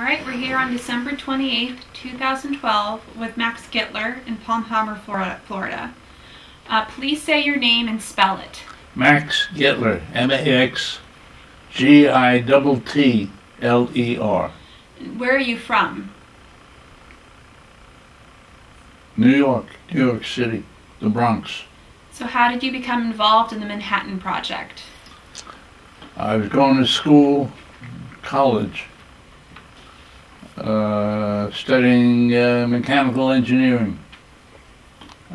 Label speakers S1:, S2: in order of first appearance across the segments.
S1: right, we're here on December 28th, 2012 with Max Gittler in Palm Harbor, Florida. Please say your name and spell it.
S2: Max Gittler, M-A-X-G-I-T-T-L-E-R.
S1: Where are you from?
S2: New York City, the Bronx.
S1: So how did you become involved in the Manhattan Project?
S2: I was going to school, college, studying mechanical engineering.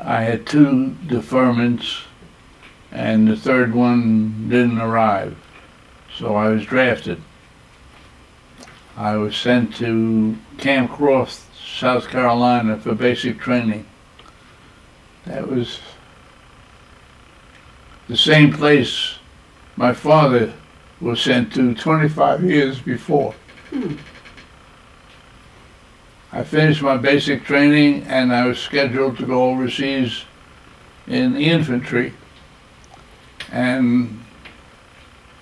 S2: I had 2 deferments, and the third one didn't arrive, so I was drafted. I was sent to Camp Croft, South Carolina for basic training. That was the same place my father was sent to 25 years before. I finished my basic training and I was scheduled to go overseas in the infantry. And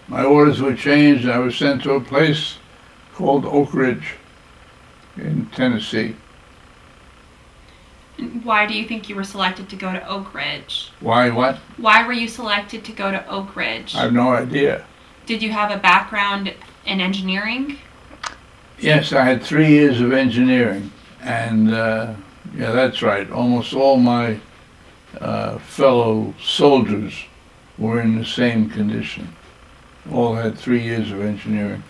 S2: my orders were changed. I was sent to a place called Oak Ridge in Tennessee.
S1: Why do you think you were selected to go to Oak Ridge?
S2: Why what?
S1: Why were you selected to go to Oak Ridge?
S2: I have no idea.
S1: Did you have a background in engineering?
S2: Yes, I had 3 years of engineering, and yeah, that's right. Almost all my fellow soldiers were in the same condition. All had 3 years of engineering.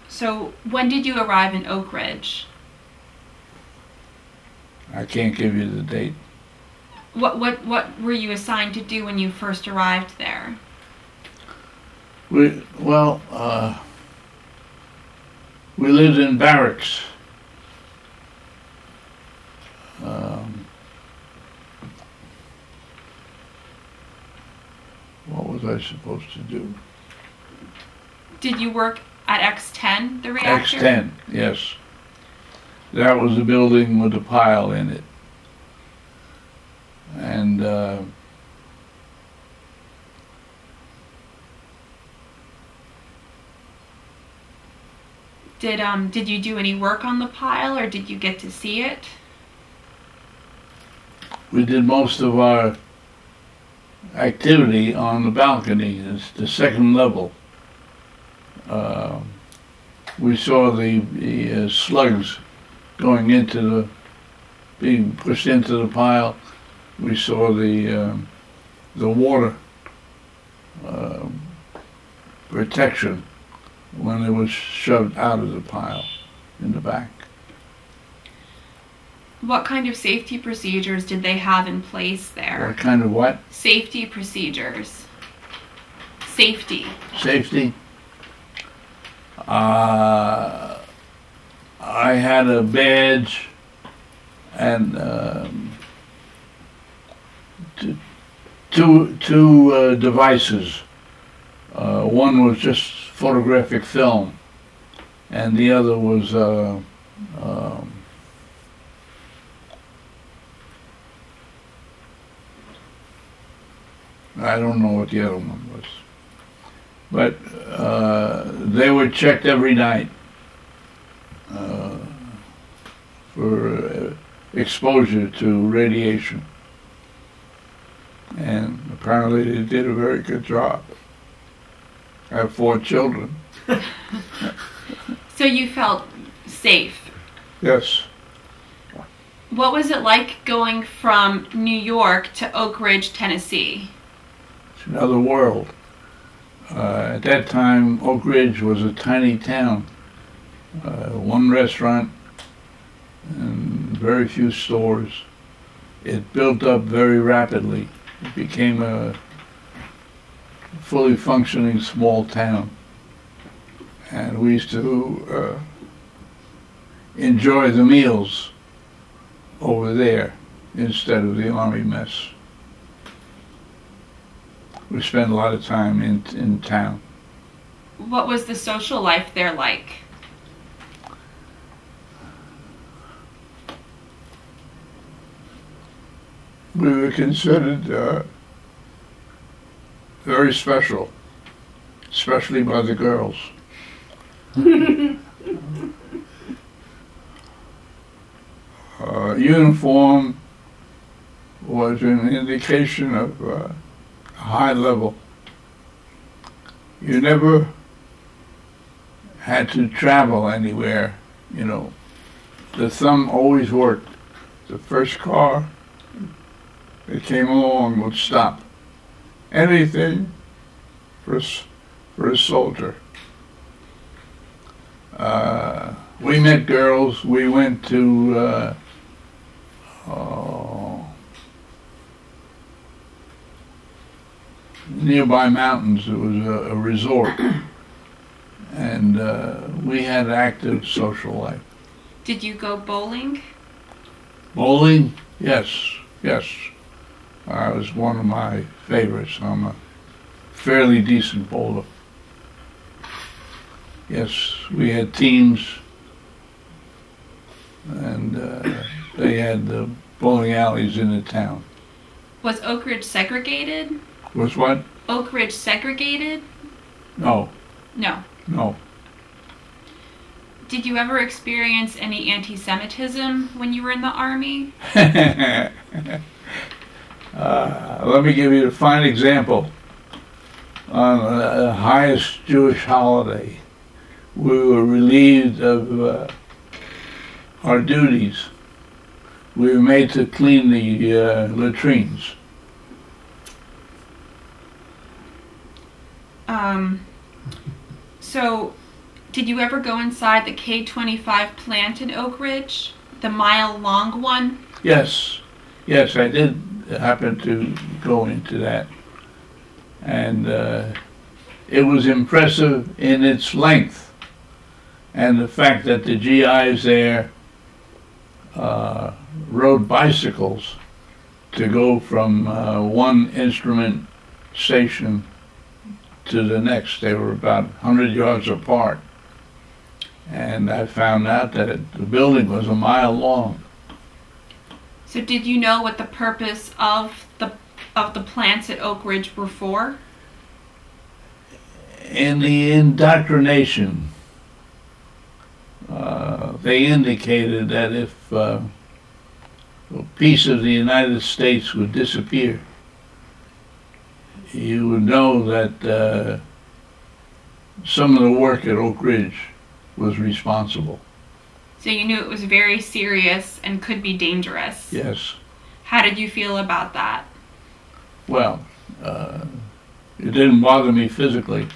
S1: So when did you arrive in Oak Ridge?
S2: I can't give you the date.
S1: What were you assigned to do when you first arrived there?
S2: We lived in barracks. What was I supposed to do?
S1: Did you work at X10, the reactor?
S2: X10, yes. That was the building with the pile in it. And
S1: did you do any work on the pile, or did you get to see it?
S2: we did most of our activity on the balcony. It's the second level. We saw the slugs going into being pushed into the pile. We saw the water protection when it was shoved out of the pile in the back.
S1: What kind of safety procedures did they have in place there?
S2: What kind of what?
S1: Safety procedures. Safety.
S2: Safety? I had a badge and two devices. One was just photographic film, and the other was I don't know what the other one was, but they were checked every night for exposure to radiation, and apparently they did a very good job. I have 4 children.
S1: So you felt safe?
S2: Yes.
S1: What was it like going from New York to Oak Ridge, Tennessee?
S2: It's another world. At that time, Oak Ridge was a tiny town. 1 restaurant and very few stores. It built up very rapidly. It became a fully functioning small town. And we used to enjoy the meals over there instead of the army mess. We spent a lot of time in town.
S1: What was the social life there like?
S2: We were considered very special, especially by the girls. Uniform was an indication of a high level. You never had to travel anywhere, you know. The thumb always worked. The first car that came along would stop. Anything for a soldier. We met girls. We went to nearby mountains. It was a resort, and we had active social life.
S1: Did you go bowling?
S2: Bowling? Yes, yes. It was one of my favorites. I'm a fairly decent bowler. Yes, we had teams, and they had the bowling alleys in the town.
S1: Was Oak Ridge segregated?
S2: Was what?
S1: Oak Ridge segregated?
S2: No.
S1: No.
S2: No.
S1: Did you ever experience any anti-Semitism when you were in the Army?
S2: Let me give you a fine example. On the highest Jewish holiday, we were relieved of our duties. We were made to clean the latrines.
S1: So, did you ever go inside the K-25 plant in Oak Ridge? The mile-long one?
S2: Yes. Yes, I did happen to go into that. And it was impressive in its length. And the fact that the GIs there rode bicycles to go from one instrument station to the next. They were about 100 yards apart. And I found out that the building was a mile long.
S1: So did you know what the purpose of the plants at Oak Ridge were for?
S2: In the indoctrination, they indicated that if a piece of the United States would disappear, you would know that some of the work at Oak Ridge was responsible.
S1: So you knew it was very serious and could be dangerous.
S2: Yes.
S1: How did you feel about that?
S2: Well, it didn't bother me physically.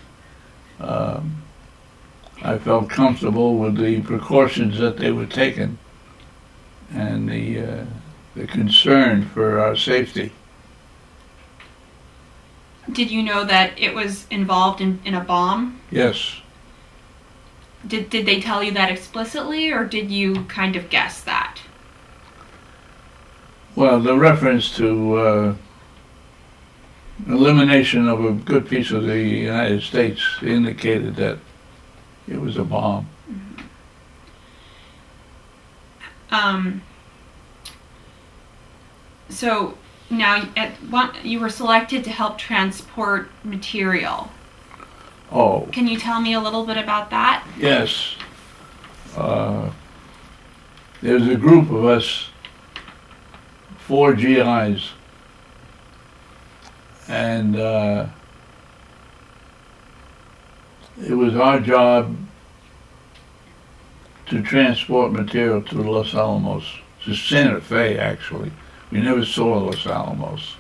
S2: I felt comfortable with the precautions that they were taking and the concern for our safety.
S1: Did you know that it was involved in a bomb?
S2: Yes.
S1: Did they tell you that explicitly, or did you kind of guess that?
S2: Well, the reference to elimination of a good piece of the United States indicated that it was a bomb.
S1: So now you were selected to help transport material.
S2: Oh.
S1: Can you tell me a little bit about that?
S2: Yes. There's a group of us, 4 GIs, and it was our job to transport material to Los Alamos, to Santa Fe actually. We never saw Los Alamos.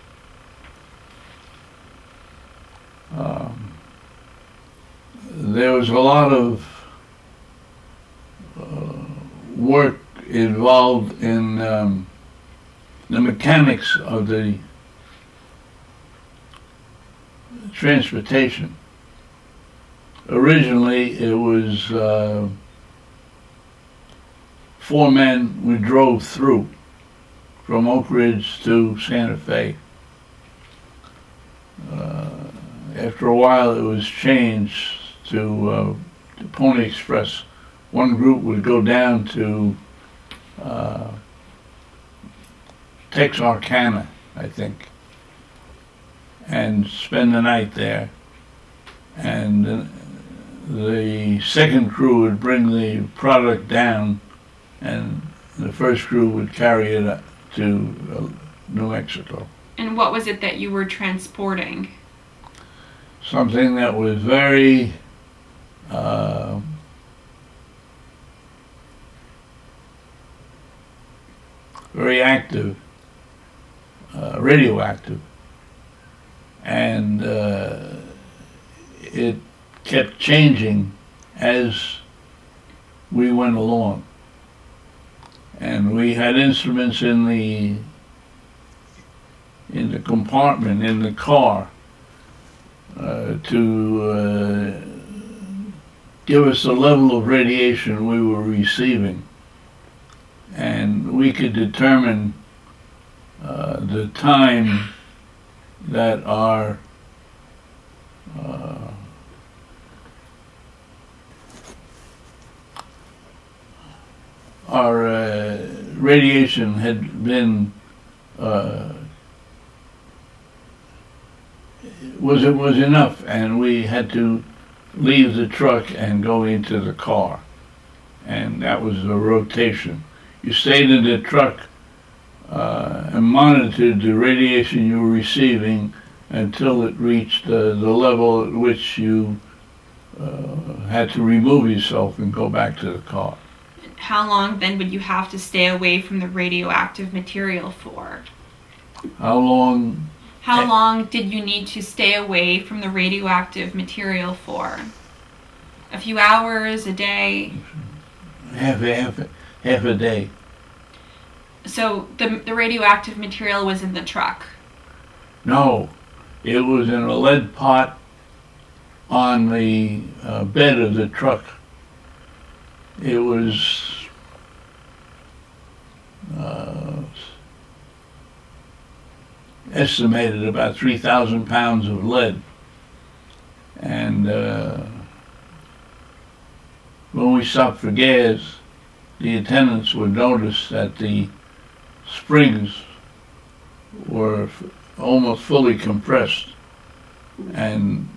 S2: There was a lot of work involved in the mechanics of the transportation. Originally, it was 4 men we drove through from Oak Ridge to Santa Fe. After a while, it was changed to Pony Express. One group would go down to Texarkana, I think, and spend the night there. And the second crew would bring the product down, and the first crew would carry it to New Mexico.
S1: And what was it that you were transporting?
S2: Something that was very very active, radioactive, and it kept changing as we went along. And we had instruments in the compartment in the car to give us the level of radiation we were receiving, and we could determine the time that our radiation had been was enough, and we had to leave the truck and go into the car, and that was a rotation. You stayed in the truck and monitored the radiation you were receiving until it reached the level at which you had to remove yourself and go back to the car.
S1: How long then would you have to stay away from the radioactive material for?
S2: How long?
S1: How long did you need to stay away from the radioactive material for? A few hours, a day?
S2: Half a day.
S1: So the radioactive material was in the truck?
S2: No, it was in a lead pot on the bed of the truck. It was estimated about 3,000 pounds of lead. And when we stopped for gas, the attendants would notice that the springs were almost fully compressed, and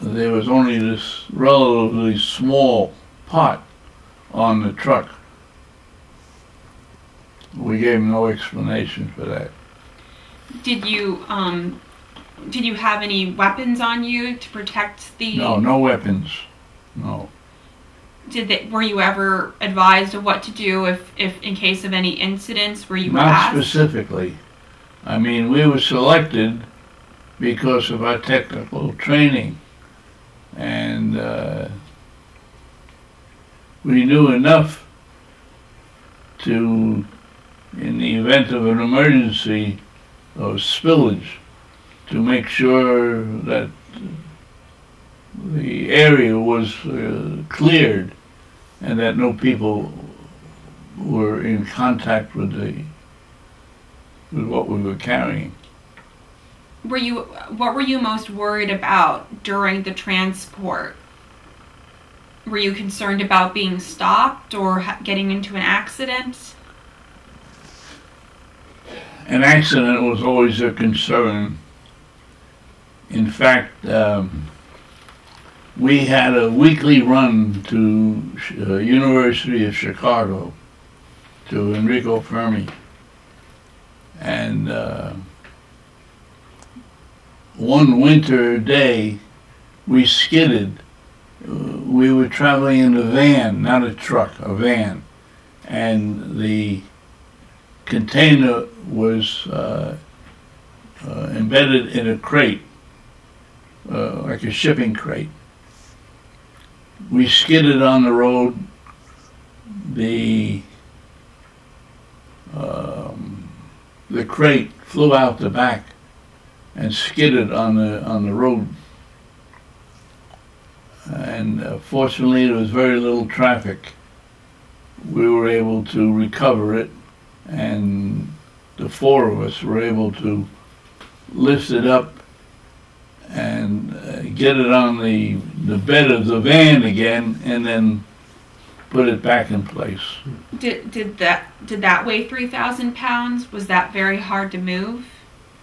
S2: there was only this relatively small pot on the truck. We gave no explanation for that.
S1: Did you have any weapons on you to protect the?
S2: No weapons. No.
S1: Were you ever advised of what to do if in case of any incidents? Were you
S2: Not
S1: asked?
S2: specifically. I mean, we were selected because of our technical training, and we knew enough to, in the event of an emergency or spillage, to make sure that the area was cleared and that no people were in contact with what we were carrying.
S1: What were you most worried about during the transport? Were you concerned about being stopped or getting into an accident?
S2: An accident was always a concern. In fact, we had a weekly run to University of Chicago, to Enrico Fermi, and one winter day we skidded. We were traveling in a van, not a truck, a van, and the container was embedded in a crate, like a shipping crate. We skidded on the road. The crate flew out the back and skidded on the road. And fortunately, there was very little traffic. We were able to recover it, and the four of us were able to lift it up and get it on the bed of the van again, and then put it back in place.
S1: Did that weigh 3,000 pounds? Was that very hard to move?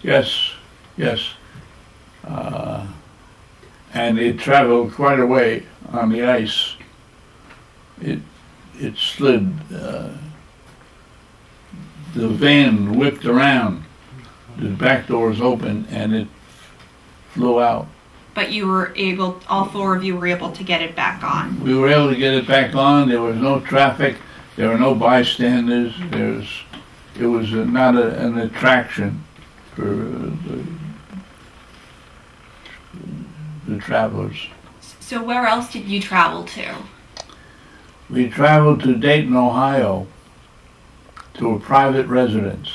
S2: Yes. and it traveled quite a way on the ice. It slid. The van whipped around. The back doors open, and it flew out.
S1: But you were able, all four of you were able to get it back on.
S2: We were able to get it back on. There was no traffic. There were no bystanders. It was not an attraction for the travelers.
S1: So where else did you travel to?
S2: We traveled to Dayton, Ohio, to a private residence.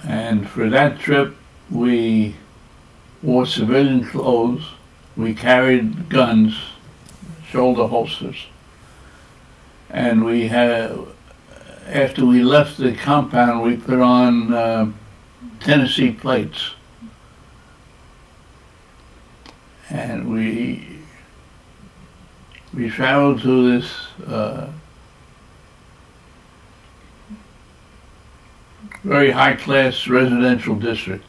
S2: And for that trip, we wore civilian clothes. We carried guns, shoulder holsters. And we had, after we left the compound, we put on Tennessee plates. And we traveled to this very high-class residential district,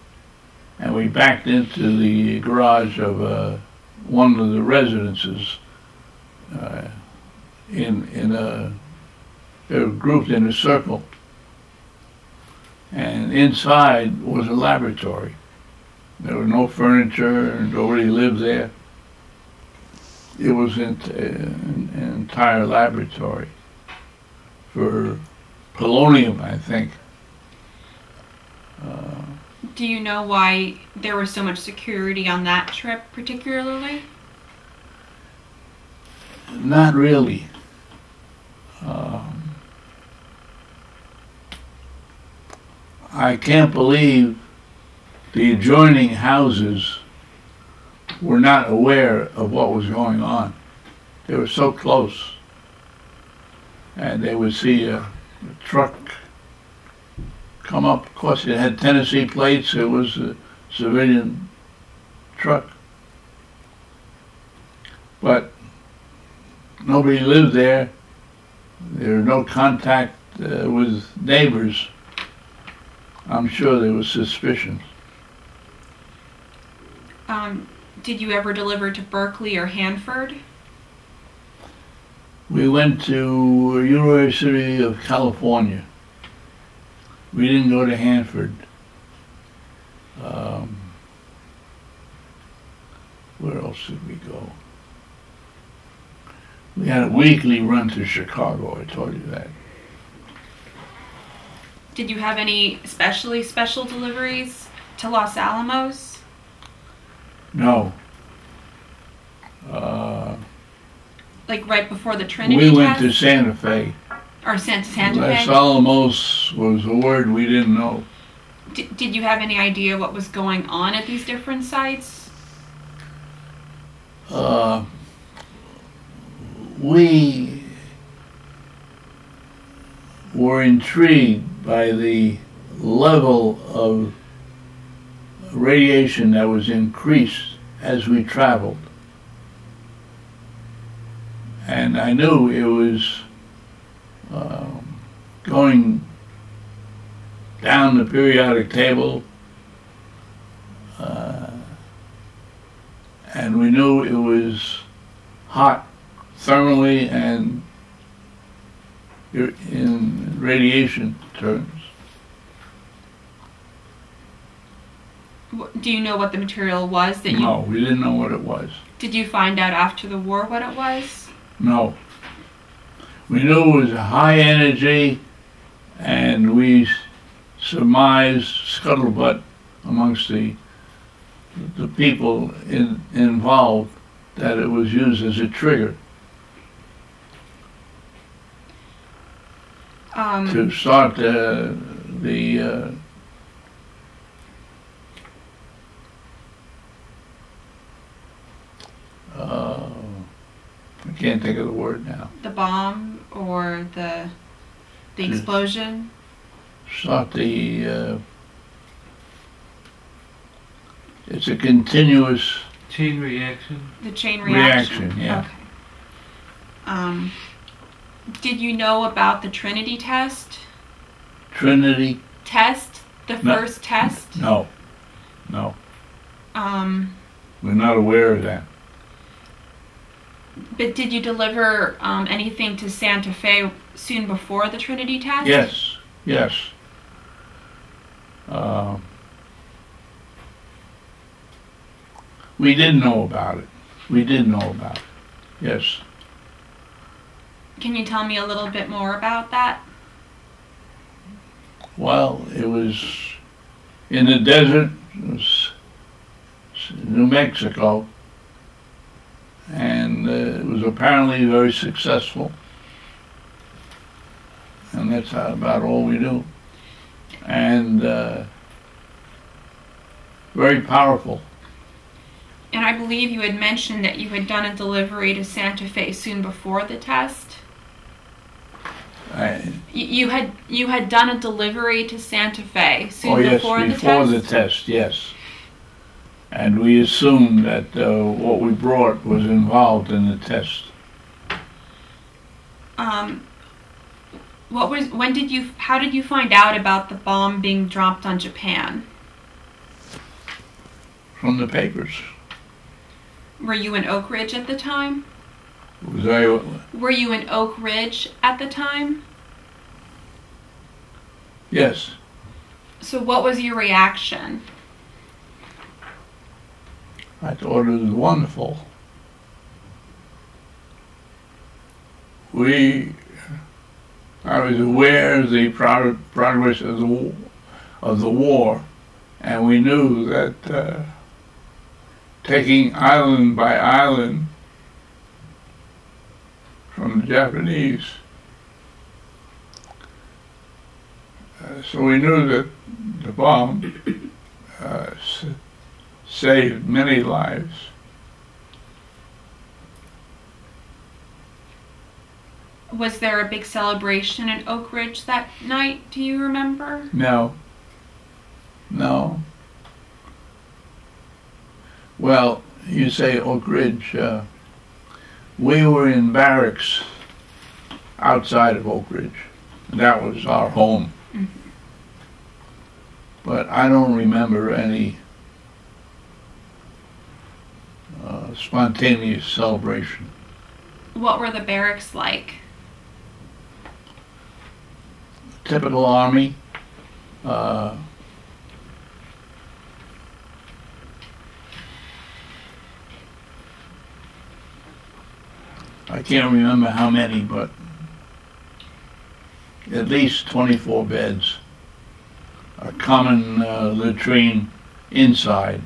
S2: and we backed into the garage of one of the residences. They were grouped in a circle, and inside was a laboratory. There was no furniture, and nobody lived there. It was an entire laboratory for polonium, I think.
S1: Do you know why there was so much security on that trip particularly?
S2: Not really. I can't believe the adjoining houses were not aware of what was going on. They were so close. And they would see a truck come up. Of course, it had Tennessee plates. It was a civilian truck. But nobody lived there. There was no contact with neighbors. I'm sure there was suspicion.
S1: Did you ever deliver to Berkeley or Hanford?
S2: We went to University of California. We didn't go to Hanford. Where else did we go? We had a weekly run to Chicago, I told you that.
S1: Did you have any especially special deliveries to Los Alamos?
S2: No.
S1: Like right before the Trinity
S2: We went
S1: test?
S2: to Santa Fe.
S1: Or Santa Fe?
S2: Los Alamos was a word we didn't know.
S1: Did you have any idea what was going on at these different sites?
S2: We were intrigued by the level of radiation that was increased as we traveled. And I knew it was going down the periodic table, and we knew it was hot thermally and in radiation terms.
S1: Do you know what the material was that you...
S2: No, we didn't know what it was.
S1: Did you find out after the war what it was?
S2: No. We knew it was high energy, and we surmised scuttlebutt amongst the people involved that it was used as a trigger to start I can't think of the word now.
S1: The bomb or the explosion?
S2: Start it's a continuous
S3: chain reaction.
S1: The chain reaction.
S2: Yeah.
S1: Okay. Did you know about the Trinity test?
S2: Trinity?
S1: Test? The first test?
S2: No. We're not aware of that.
S1: But did you deliver anything to Santa Fe soon before the Trinity test?
S2: Yes, yes. We did know about it. We did know about it. Yes.
S1: Can you tell me a little bit more about that?
S2: Well, it was in the desert. It was New Mexico. And it was apparently very successful. And that's about all we knew. And very powerful.
S1: And I believe you had mentioned that you had done a delivery to Santa Fe soon before the test. You had done a delivery to Santa Fe soon before the test?
S2: Before the test, yes. And we assumed that what we brought was involved in the test.
S1: How did you find out about the bomb being dropped on Japan?
S2: From the papers.
S1: Were you in Oak Ridge at the time?
S2: Were
S1: you in Oak Ridge at the time?
S2: Yes.
S1: So what was your reaction?
S2: I thought it was wonderful. I was aware of the progress of the war, and we knew that taking island by island from the Japanese, so we knew that the bomb saved many lives.
S1: Was there a big celebration in Oak Ridge that night? Do you remember?
S2: No. Well, you say Oak Ridge. We were in barracks outside of Oak Ridge. That was our home. Mm-hmm. But I don't remember any spontaneous celebration.
S1: What were the barracks like?
S2: Typical Army. I can't remember how many, but at least 24 beds. A common latrine inside.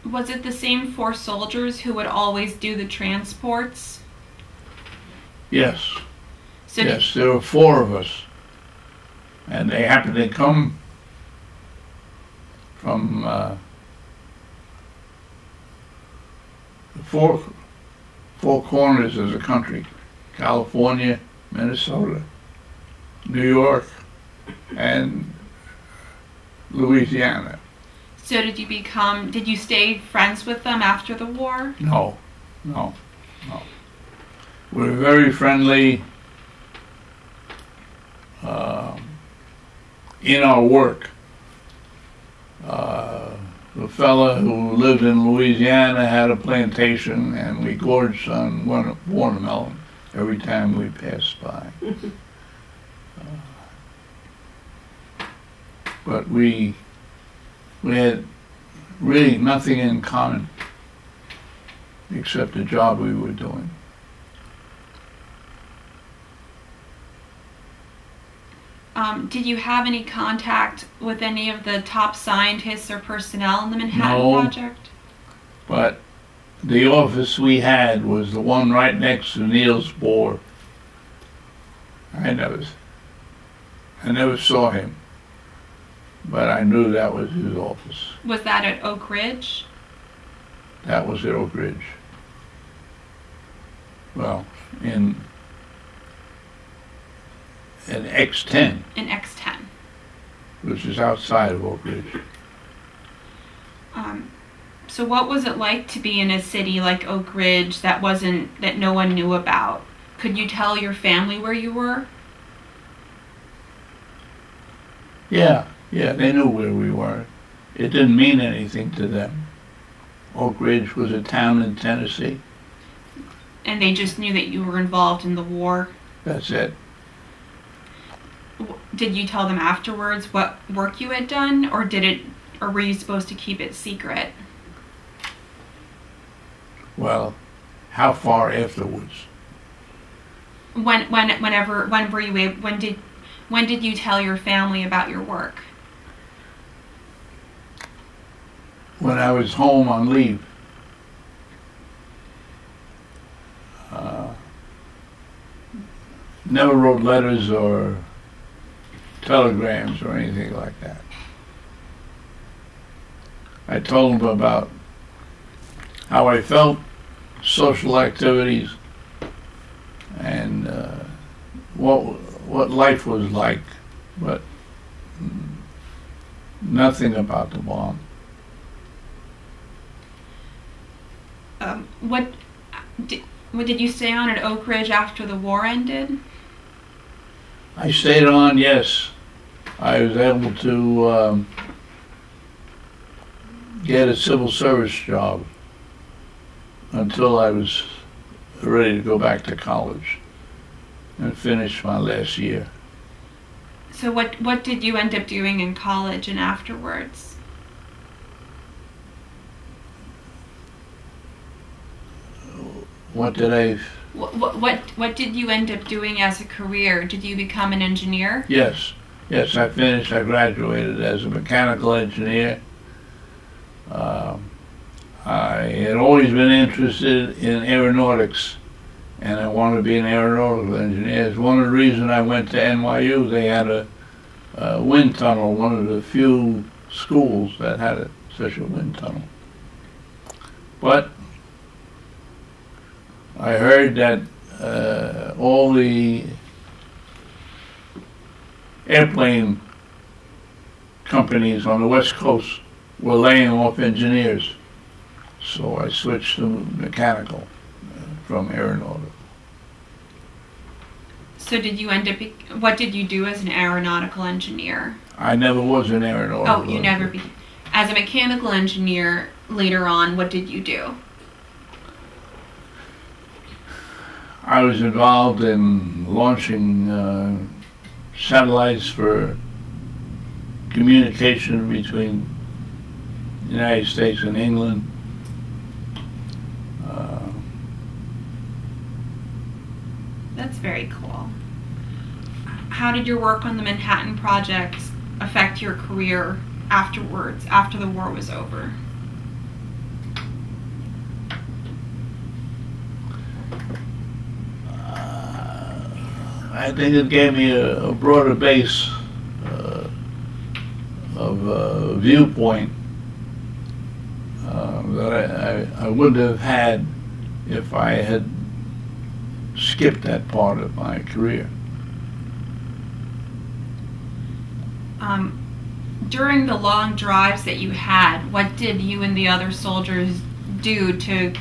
S1: Was it the same 4 soldiers who would always do the transports?
S2: Yes. Yes, there were 4 of us. And they happened to come from the four corners of the country: California, Minnesota, New York, and Louisiana.
S1: So did you stay friends with them after the war?
S2: No. We were very friendly in our work. The fella who lived in Louisiana had a plantation, and we gorged on watermelon every time we passed by. But we had really nothing in common except the job we were doing.
S1: Did you have any contact with any of the top scientists or personnel in the Manhattan Project?
S2: But the office we had was the one right next to Niels Bohr. I never saw him, but I knew that was his office.
S1: Was that at Oak Ridge?
S2: That was at Oak Ridge. Well, in X10.
S1: In X10.
S2: Which is outside of Oak Ridge.
S1: So what was it like to be in a city like Oak Ridge that no one knew about? Could you tell your family where you were?
S2: Yeah. Yeah, they knew where we were. It didn't mean anything to them. Oak Ridge was a town in Tennessee.
S1: And they just knew that you were involved in the war?
S2: That's it.
S1: Did you tell them afterwards what work you had done, or were you supposed to keep it secret?
S2: Well, how far afterwards?
S1: When did you tell your family about your work?
S2: When I was home on leave. Never wrote letters or telegrams or anything like that. I told them about how I felt, social activities, and what life was like, but nothing about the bomb.
S1: What did you stay on at Oak Ridge after the war ended?
S2: I stayed on, yes. I was able to get a civil service job until I was ready to go back to college and finish my last year.
S1: So what did you end up doing in college and afterwards?
S2: What did I...
S1: What did you end up doing as a career? Did you become an engineer?
S2: Yes, I finished. I graduated as a mechanical engineer. I had always been interested in aeronautics, and I wanted to be an aeronautical engineer. It's one of the reasons I went to NYU. They had a wind tunnel, one of the few schools that had such a wind tunnel. But I heard that all the airplane companies on the West Coast were laying off engineers. So I switched to mechanical from aeronautical.
S1: So did you end up, what did you do as an aeronautical engineer?
S2: I never was an aeronautical
S1: engineer. Never be. As a mechanical engineer later on, what did you do?
S2: I was involved in launching satellites for communication between the United States and England.
S1: That's very cool. How did your work on the Manhattan Project affect your career afterwards, after the war was over?
S2: I think it gave me a broader base of viewpoint that I wouldn't have had if I had skipped that part of my career.
S1: During the long drives that you had, what did you and the other soldiers do to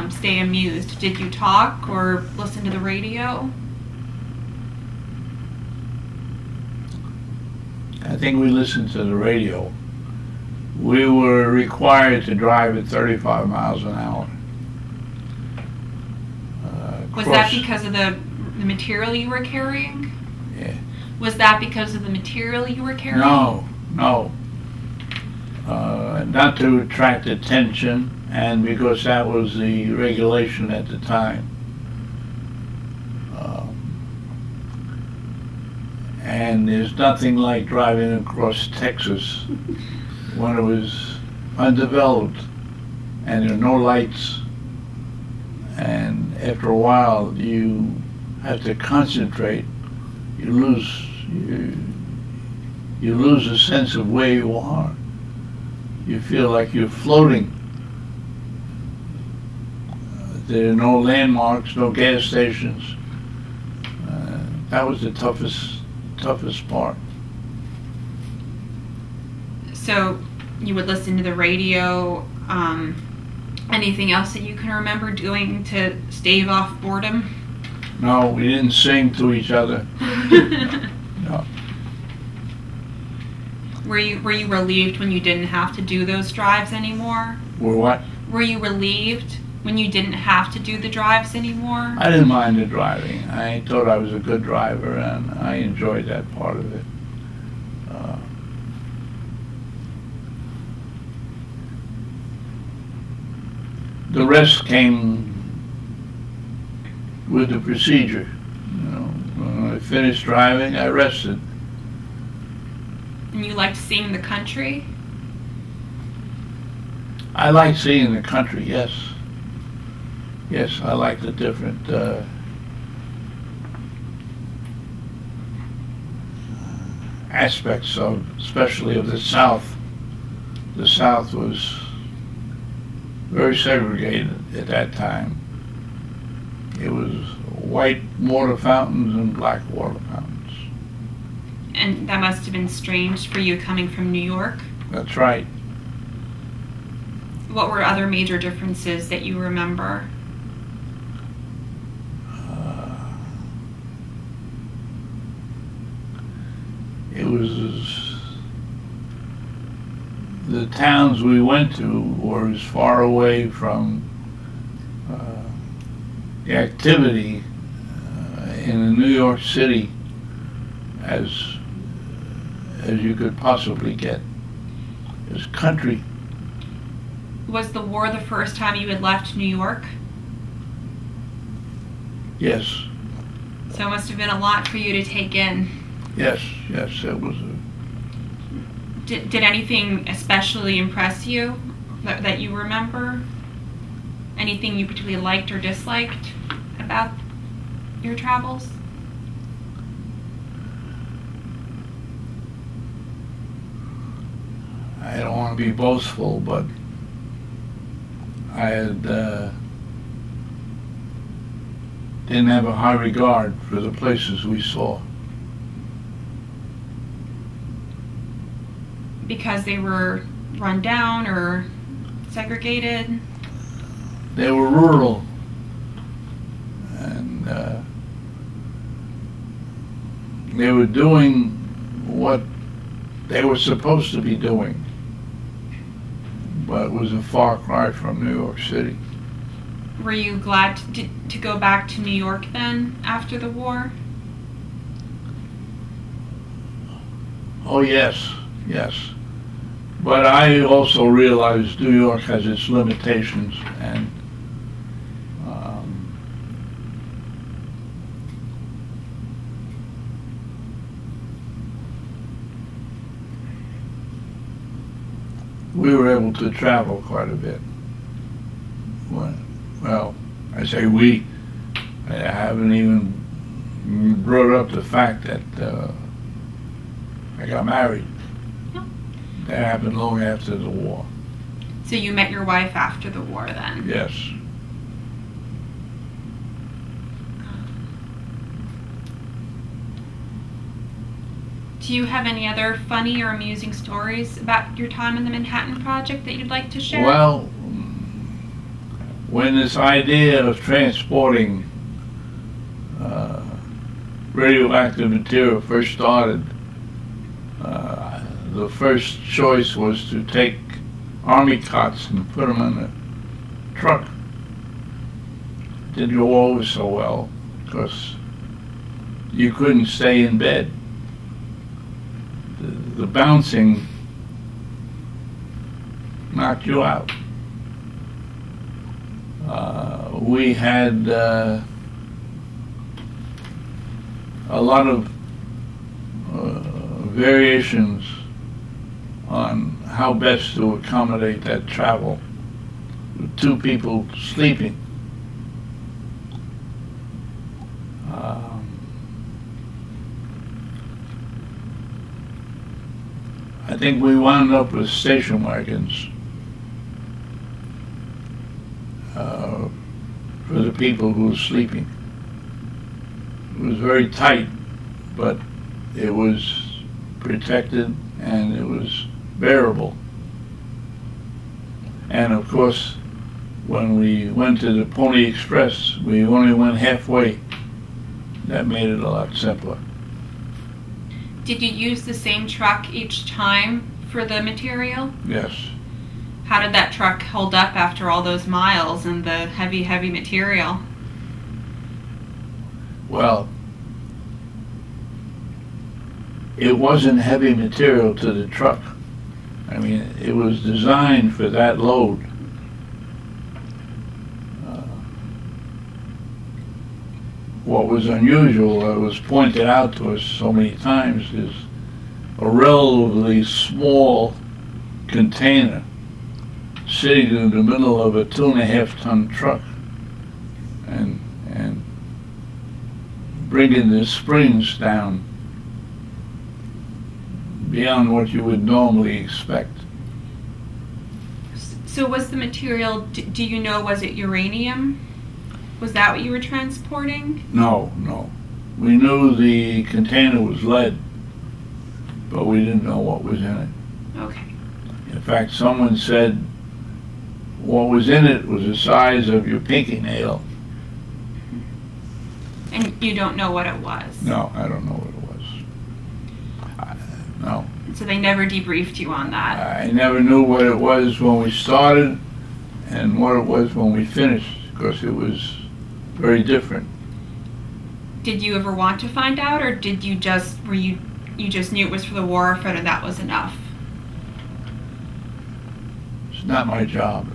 S1: stay amused? Did you talk or listen to the radio?
S2: I think we listened to the radio. We were required to drive at 35 miles an hour.
S1: Was that because of the material you were carrying?
S2: Yeah.
S1: Was that because of the material you were carrying?
S2: No. Not to attract attention, and because that was the regulation at the time. And there's nothing like driving across Texas when it was undeveloped and there are no lights, and after a while you have to concentrate. You lose a sense of where you are. You feel like you're floating. There are no landmarks, no gas stations. That was the toughest part.
S1: So you would listen to the radio. Anything else that you can remember doing to stave off boredom?
S2: No, we didn't sing to each other. No.
S1: Were you relieved when you didn't have to do those drives anymore?
S2: Were what?
S1: Were you relieved when you didn't have to do the drives anymore?
S2: I didn't mind the driving. I thought I was a good driver, and I enjoyed that part of it. The rest came with the procedure. You know, when I finished driving, I rested.
S1: And you liked seeing the country?
S2: I like seeing the country, yes. Yes, I like the different aspects of, especially of the South. The South was very segregated at that time. It was white water fountains and black water fountains.
S1: And that must have been strange for you coming from New York?
S2: That's right.
S1: What were other major differences that you remember?
S2: It was the towns we went to were as far away from the activity in New York City as you could possibly get. It was country.
S1: Was the war the first time you had left New York?
S2: Yes.
S1: So it must have been a lot for you to take in.
S2: Yes, yes, it was.
S1: Did anything especially impress you that you remember? Anything you particularly liked or disliked about your travels?
S2: I don't want to be boastful, but I had didn't have a high regard for the places we saw.
S1: Because they were run down or segregated?
S2: They were rural, and they were doing what they were supposed to be doing, but it was a far cry from New York City.
S1: Were you glad to go back to New York then, after the war?
S2: Oh yes, yes. But I also realized New York has its limitations, and we were able to travel quite a bit. Well, I say we. I haven't even brought up the fact that I got married. That happened long after the war.
S1: So you met your wife after the war then?
S2: Yes.
S1: Do you have any other funny or amusing stories about your time in the Manhattan Project that you'd like to share?
S2: Well, when this idea of transporting radioactive material first started, the first choice was to take army cots and put them in a truck. Didn't go over so well because you couldn't stay in bed. The bouncing knocked you out. We had a lot of variations on how best to accommodate that travel with two people sleeping. I think we wound up with station wagons for the people who were sleeping. It was very tight, but it was protected and it was bearable. And of course, when we went to the Pony Express, we only went halfway. That made it a lot simpler.
S1: Did you use the same truck each time for the material?
S2: Yes.
S1: How did that truck hold up after all those miles and the heavy, heavy material?
S2: Well, it wasn't heavy material to the truck. I mean, it was designed for that load. What was unusual, that was pointed out to us so many times, is a relatively small container sitting in the middle of a 2.5-ton truck and bringing the springs down beyond what you would normally expect.
S1: So was the material, do you know, was it uranium? Was that what you were transporting?
S2: No. We knew the container was lead, but we didn't know what was in it.
S1: Okay.
S2: In fact, someone said what was in it was the size of your pinky nail.
S1: And you don't know what it was?
S2: No, I don't know what it was. No.
S1: So they never debriefed you on that?
S2: I never knew what it was when we started and what it was when we finished, because it was very different.
S1: Did you ever want to find out, or did you just, you just knew it was for the war effort and that was enough?
S2: It's not my job.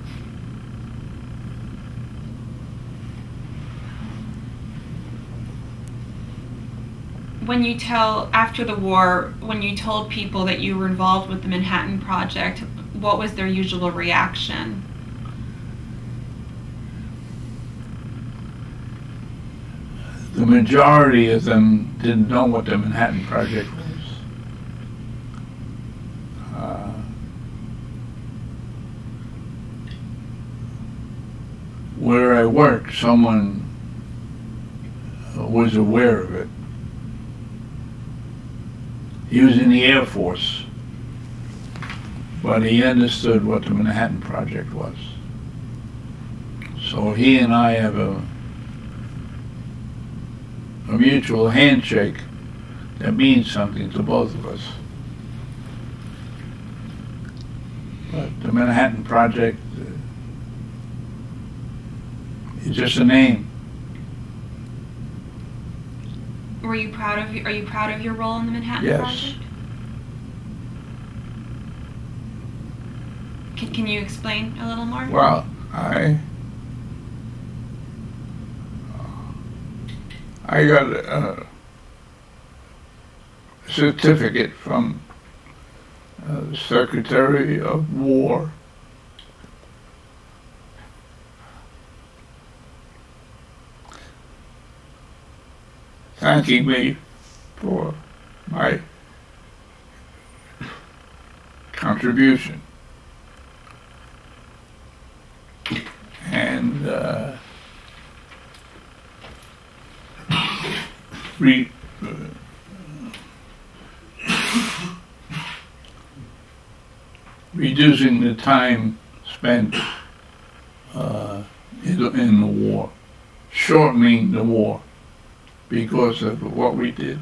S1: When you after the war, when you told people that you were involved with the Manhattan Project, what was their usual reaction?
S2: The majority of them didn't know what the Manhattan Project was. Where I worked, someone was aware of it. He was in the Air Force, but he understood what the Manhattan Project was. So he and I have a mutual handshake that means something to both of us. But the Manhattan Project is just a name.
S1: Are you proud of your role in the Manhattan
S2: Yes.
S1: Project? Can you explain a little more?
S2: Well, I got a certificate from the Secretary of War thanking me for my contribution. And reducing the time spent in the war, shortening the war because of what we did.